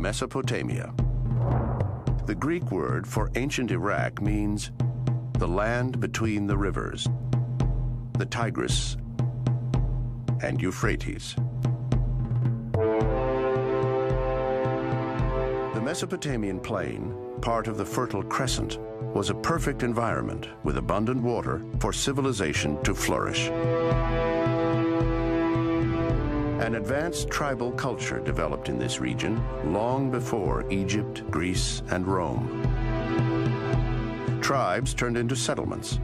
Mesopotamia. The Greek word for ancient Iraq means the land between the rivers, the Tigris and Euphrates. The Mesopotamian plain, part of the Fertile Crescent, was a perfect environment with abundant water for civilization to flourish. An advanced tribal culture developed in this region long before Egypt, Greece, and Rome. Tribes turned into settlements,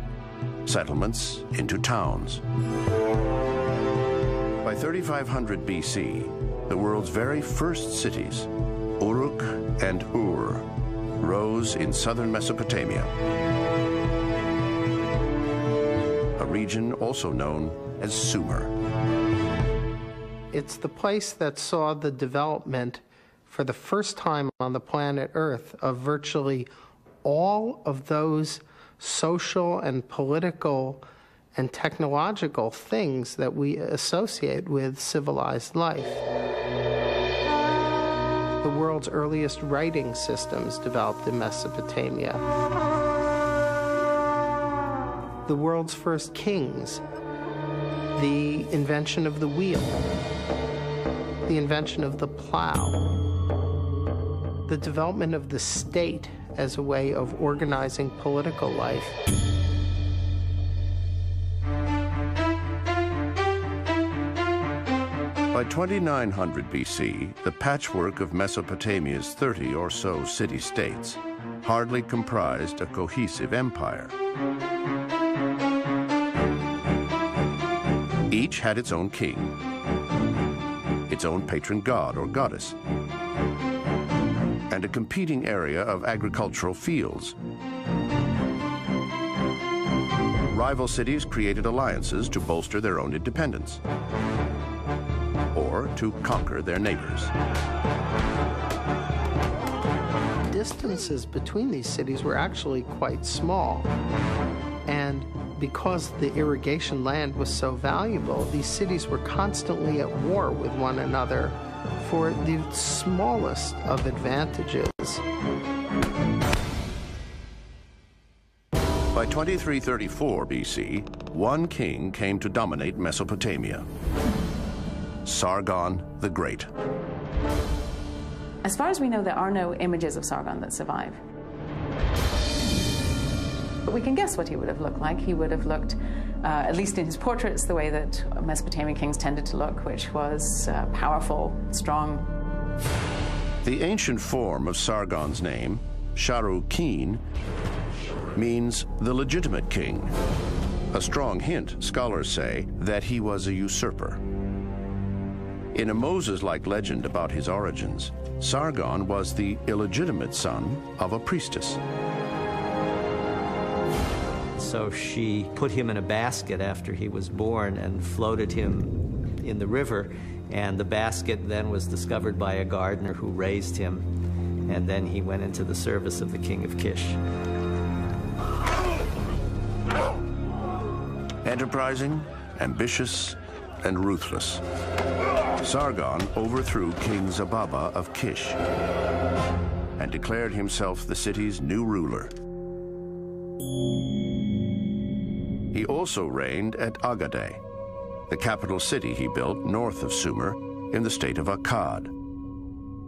settlements into towns. By 3500 BC, the world's very first cities, Uruk and Ur, rose in southern Mesopotamia, a region also known as Sumer. It's the place that saw the development for the first time on the planet Earth of virtually all of those social and political and technological things that we associate with civilized life. The world's earliest writing systems developed in Mesopotamia. The world's first kings. The invention of the wheel. The invention of the plow. The development of the state as a way of organizing political life. By 2900 BC, the patchwork of Mesopotamia's 30 or so city-states hardly comprised a cohesive empire. Each had its own king, its own patron god or goddess, and a competing area of agricultural fields. Rival cities created alliances to bolster their own independence or to conquer their neighbors. Distances between these cities were actually quite small. And because the irrigation land was so valuable, these cities were constantly at war with one another for the smallest of advantages. By 2334 BC, one king came to dominate Mesopotamia: Sargon the Great. As far as we know, there are no images of Sargon that survive. But we can guess what he would have looked like. He would have looked, at least in his portraits, the way that Mesopotamian kings tended to look, which was powerful, strong. The ancient form of Sargon's name, Sharu-Kin, means the legitimate king. A strong hint, scholars say, that he was a usurper. In a Moses-like legend about his origins, Sargon was the illegitimate son of a priestess. So she put him in a basket after he was born and floated him in the river, and the basket then was discovered by a gardener who raised him, and then he went into the service of the king of Kish. Enterprising, ambitious, and ruthless, Sargon overthrew King Zababa of Kish and declared himself the city's new ruler. He also reigned at Agade, the capital city he built north of Sumer in the state of Akkad,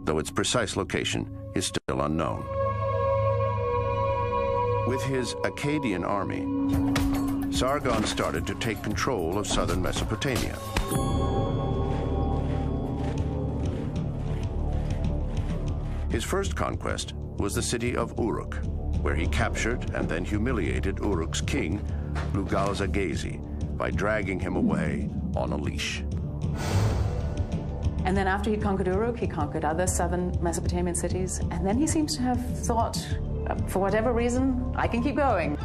though its precise location is still unknown. With his Akkadian army, Sargon started to take control of southern Mesopotamia. His first conquest was the city of Uruk, where he captured and then humiliated Uruk's king, Lugalza-Gezi, by dragging him away on a leash. And then after he conquered Uruk, he conquered other southern Mesopotamian cities, and then he seems to have thought, for whatever reason, I can keep going.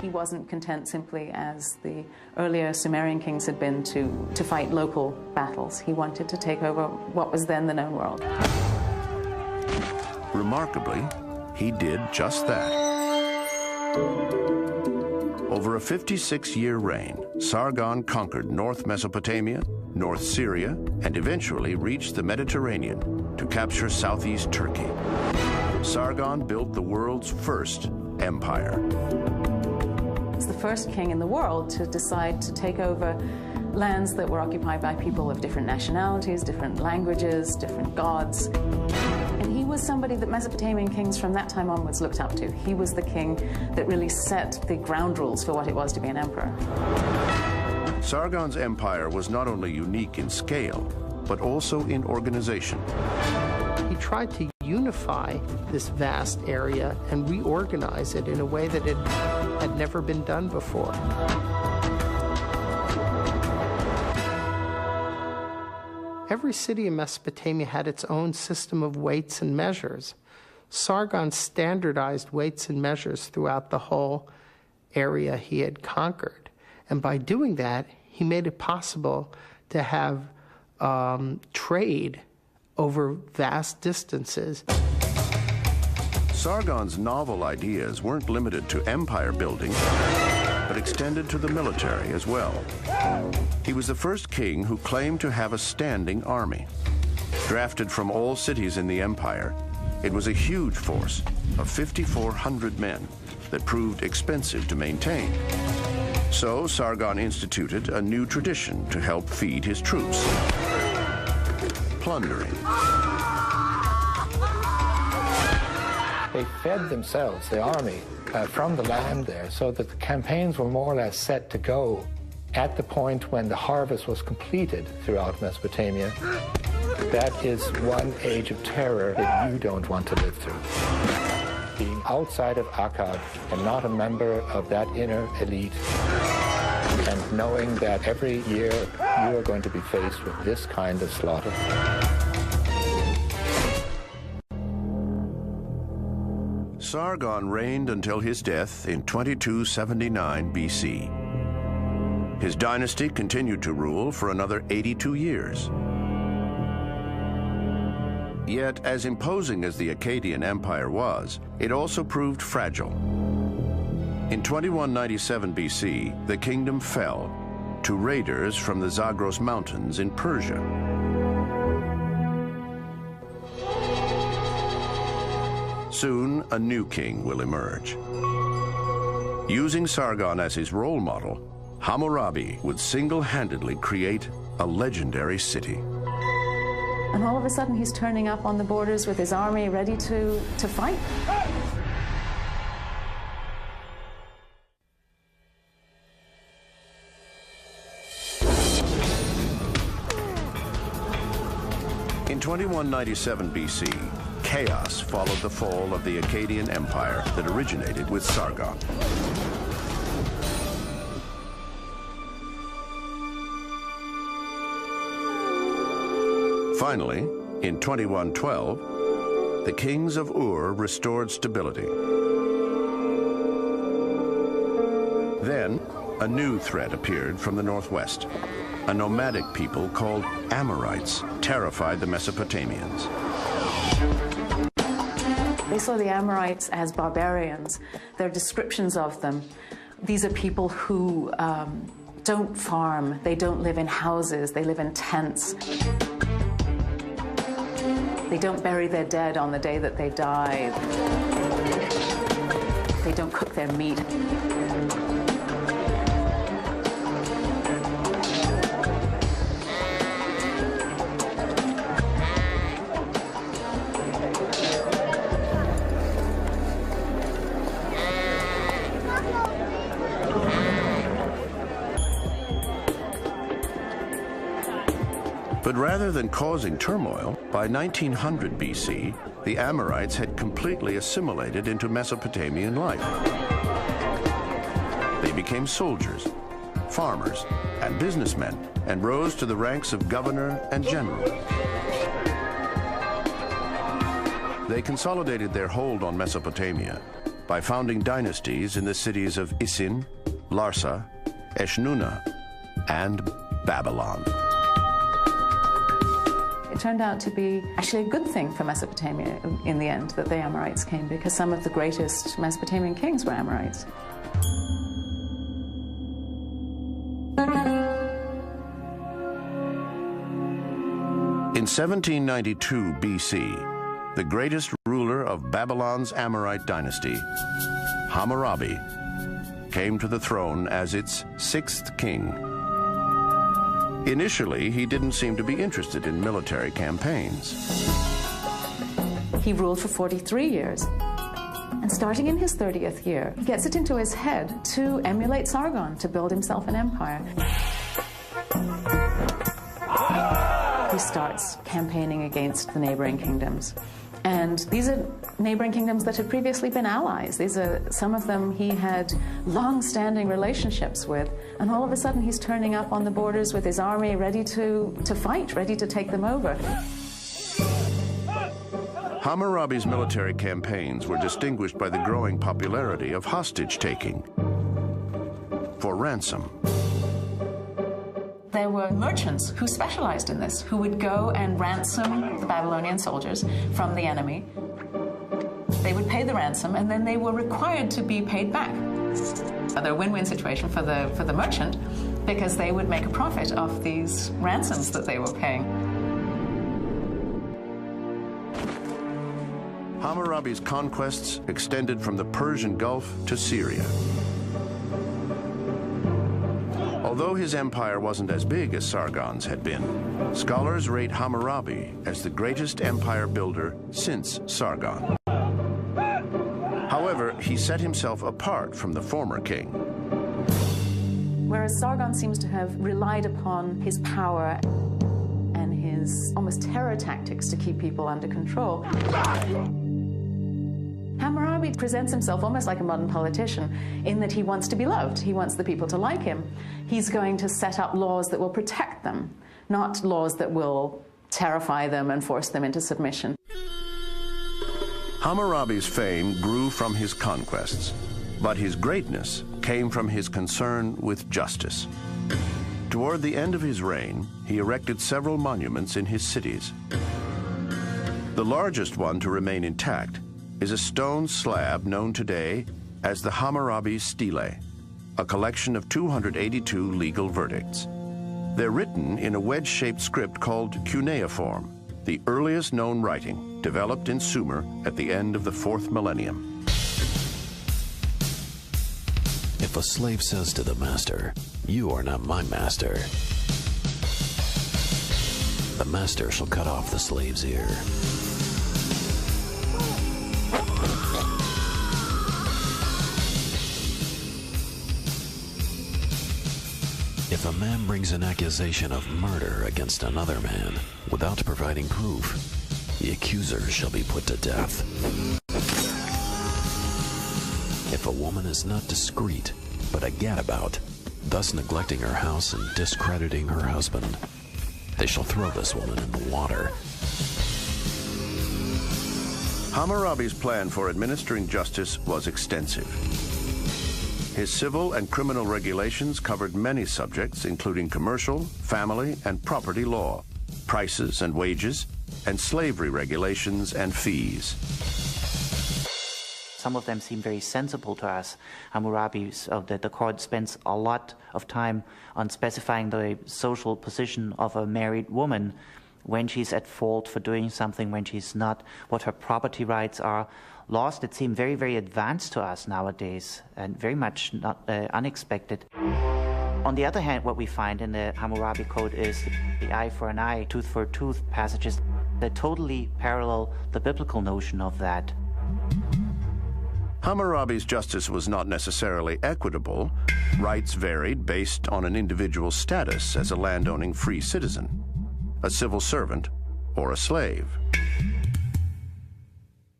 He wasn't content simply, as the earlier Sumerian kings had been, to fight local battles. He wanted to take over what was then the known world. Remarkably, he did just that. Over a 56-year reign, Sargon conquered North Mesopotamia, North Syria, and eventually reached the Mediterranean to capture southeast Turkey. Sargon built the world's first empire. He's the first king in the world to decide to take over lands that were occupied by people of different nationalities, different languages, different gods. And he was somebody that Mesopotamian kings from that time onwards looked up to. He was the king that really set the ground rules for what it was to be an emperor. Sargon's empire was not only unique in scale, but also in organization. He tried to unify this vast area and reorganize it in a way that it had never been done before. Every city in Mesopotamia had its own system of weights and measures. Sargon standardized weights and measures throughout the whole area he had conquered. And by doing that, he made it possible to have trade over vast distances. Sargon's novel ideas weren't limited to empire building, but extended to the military as well. He was the first king who claimed to have a standing army. Drafted from all cities in the empire, it was a huge force of 5,400 men that proved expensive to maintain. So Sargon instituted a new tradition to help feed his troops: plundering. They fed themselves, the army, from the land there, so that the campaigns were more or less set to go at the point when the harvest was completed throughout Mesopotamia. That is one age of terror that you don't want to live through. Being outside of Akkad and not a member of that inner elite, and knowing that every year you are going to be faced with this kind of slaughter. Sargon reigned until his death in 2279 BC. His dynasty continued to rule for another 82 years. Yet, as imposing as the Akkadian Empire was, it also proved fragile. In 2197 BC, the kingdom fell to raiders from the Zagros Mountains in Persia. Soon, a new king will emerge. Using Sargon as his role model, Hammurabi would single-handedly create a legendary city. And all of a sudden, he's turning up on the borders with his army ready to fight. In 2197 BC, chaos followed the fall of the Akkadian Empire that originated with Sargon. Finally, in 2112, the kings of Ur restored stability. Then, a new threat appeared from the northwest. A nomadic people called Amorites terrified the Mesopotamians. They saw the Amorites as barbarians. Their descriptions of them, these are people who don't farm, they don't live in houses, they live in tents. They don't bury their dead on the day that they die. They don't cook their meat. But rather than causing turmoil, by 1900 BC, the Amorites had completely assimilated into Mesopotamian life. They became soldiers, farmers, and businessmen, and rose to the ranks of governor and general. They consolidated their hold on Mesopotamia by founding dynasties in the cities of Isin, Larsa, Eshnunna, and Babylon. It turned out to be actually a good thing for Mesopotamia in the end that the Amorites came, because some of the greatest Mesopotamian kings were Amorites. In 1792 BC, the greatest ruler of Babylon's Amorite dynasty, Hammurabi, came to the throne as its sixth king. Initially, he didn't seem to be interested in military campaigns. He ruled for 43 years. And starting in his 30th year, he gets it into his head to emulate Sargon, to build himself an empire. He starts campaigning against the neighboring kingdoms. And these are neighboring kingdoms that had previously been allies. These are some of them he had long-standing relationships with. And all of a sudden he's turning up on the borders with his army ready to fight, ready to take them over. Hammurabi's military campaigns were distinguished by the growing popularity of hostage-taking for ransom. There were merchants who specialized in this, who would go and ransom the Babylonian soldiers from the enemy. They would pay the ransom, and then they were required to be paid back. A win-win situation for the merchant, because they would make a profit off these ransoms that they were paying. Hammurabi's conquests extended from the Persian Gulf to Syria. Although his empire wasn't as big as Sargon's had been, scholars rate Hammurabi as the greatest empire builder since Sargon. However, he set himself apart from the former king. Whereas Sargon seems to have relied upon his power and his almost terror tactics to keep people under control, Hammurabi presents himself almost like a modern politician in that he wants to be loved. He wants the people to like him. He's going to set up laws that will protect them, not laws that will terrify them and force them into submission. Hammurabi's fame grew from his conquests, but his greatness came from his concern with justice. Toward the end of his reign, he erected several monuments in his cities. The largest one to remain intact is a stone slab known today as the Hammurabi Stele, a collection of 282 legal verdicts. They're written in a wedge-shaped script called cuneiform, the earliest known writing developed in Sumer at the end of the 4th millennium. If a slave says to the master, "You are not my master," the master shall cut off the slave's ear. If a man brings an accusation of murder against another man without providing proof, the accuser shall be put to death. If a woman is not discreet, but a gadabout, thus neglecting her house and discrediting her husband, they shall throw this woman in the water. Hammurabi's plan for administering justice was extensive. His civil and criminal regulations covered many subjects, including commercial, family, and property law, prices and wages, and slavery regulations and fees. Some of them seem very sensible to us. Hammurabi, the court spends a lot of time on specifying the social position of a married woman, when she's at fault for doing something, when she's not, what her property rights are. Laws that seem very, very advanced to us nowadays and very much not unexpected. On the other hand, what we find in the Hammurabi Code is the eye for an eye, tooth for a tooth passages that totally parallel the biblical notion of that. Hammurabi's justice was not necessarily equitable. Rights varied based on an individual's status as a landowning free citizen, a civil servant, or a slave.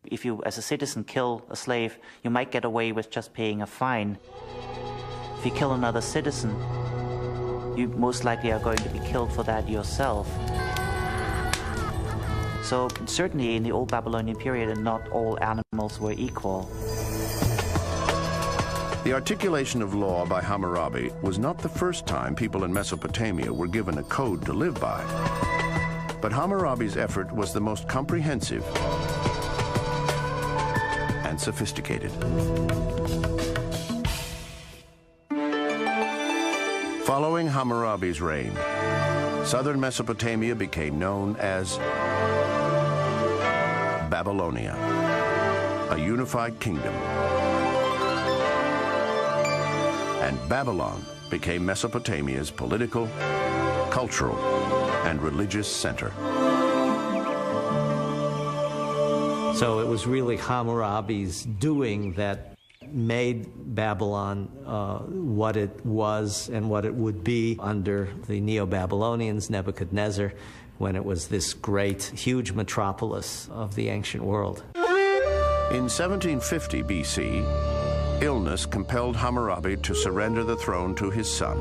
If you, as a citizen, kill a slave, you might get away with just paying a fine. If you kill another citizen, you most likely are going to be killed for that yourself. So certainly in the old Babylonian period, not all animals were equal. The articulation of law by Hammurabi was not the first time people in Mesopotamia were given a code to live by. But Hammurabi's effort was the most comprehensive and sophisticated. Following Hammurabi's reign, southern Mesopotamia became known as Babylonia, a unified kingdom. And Babylon became Mesopotamia's political, cultural, and religious center. So it was really Hammurabi's doing that made Babylon what it was and what it would be under the Neo-Babylonians, Nebuchadnezzar, when it was this great, huge metropolis of the ancient world. In 1750 BC, illness compelled Hammurabi to surrender the throne to his son.